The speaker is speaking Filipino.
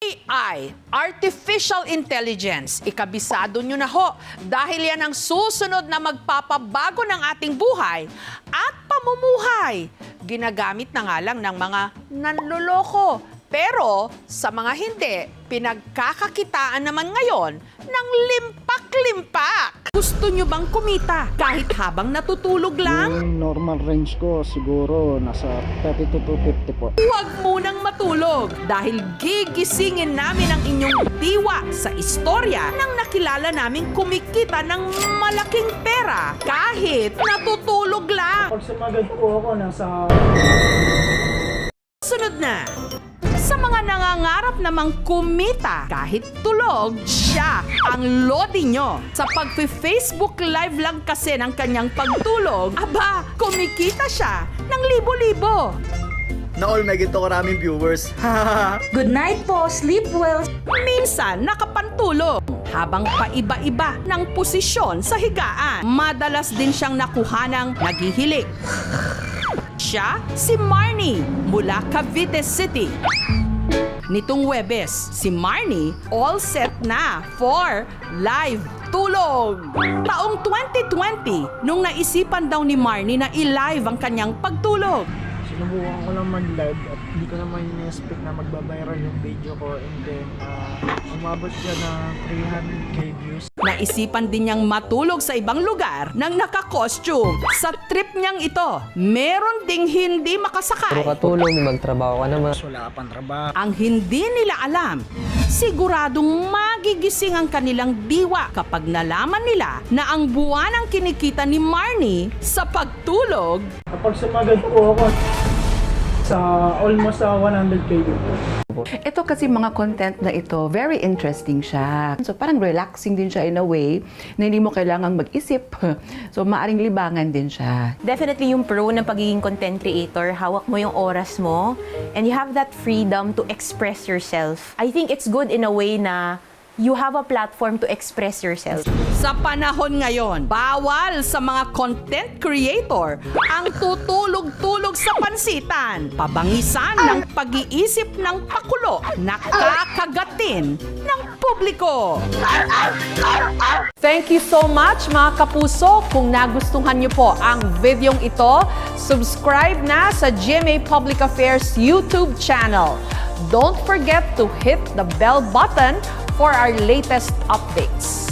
AI, Artificial Intelligence, ikabisado nyo na ho dahil yan ang susunod na magpapabago ng ating buhay at pamumuhay. Ginagamit na nga lang ng mga nanloloko. Pero sa mga hindi, pinagkakakitaan naman ngayon ng limpak-limpak. Gusto nyo bang kumita kahit habang natutulog lang? Yung normal range ko siguro nasa 30 to 250 po. Huwag munang matulog dahil gigisingin namin ang inyong diwa sa istorya ng nakilala naming kumikita ng malaking pera kahit natutulog lang. Pag sumagal po ako nasa... Sunod na. Sa mga nangangarap namang kumita kahit tulog, siya ang lodi nyo. Sa pag-Facebook live lang kasi ng kanyang pagtulog, aba, kumikita siya ng libo-libo. Naol, may gito karaming viewers. Good night po, sleep well. Minsan nakapantulog habang paiba-iba ng posisyon sa higaan. Madalas din siyang nakuha ng naghihilik. Siya si Marnie mula Cavite City. Nitong Huwebes, si Marnie all set na for live tulog. Taong 2020, nung naisipan daw ni Marnie na i-live ang kanyang pagtulog. Sinubukan ko lang mag-live at hindi ko naman in-expect na magbabiral yung video ko, and then umabot siya ng 300k views. Naisipan din niyang matulog sa ibang lugar nang naka-costume. Sa trip niyang ito, meron ding hindi makasakay. Puro katulong, may magtrabaho ka naman. Wala ka pang trabaho. Ang hindi nila alam, siguradong magigising ang kanilang diwa kapag nalaman nila na ang buwan ang kinikita ni Marnie sa pagtulog. Kapag sumagal po ako sa almost 100k Ito kasi mga content na ito, very interesting siya. So parang relaxing din siya in a way na hindi mo kailangang mag-isip. So maaring libangan din siya. Definitely yung pro ng pagiging content creator, hawak mo yung oras mo, and you have that freedom to express yourself. I think it's good in a way na you have a platform to express yourself. Sa panahon ngayon, bawal sa mga content creator ang tutulog-tulog sa pansitan, pabangisan ng pag-iisip ng pakulo na kakagatin ng publiko. Thank you so much mga kapuso. Kung nagustuhan niyo po ang videong ito, subscribe na sa GMA Public Affairs YouTube channel. Don't forget to hit the bell button for our latest updates.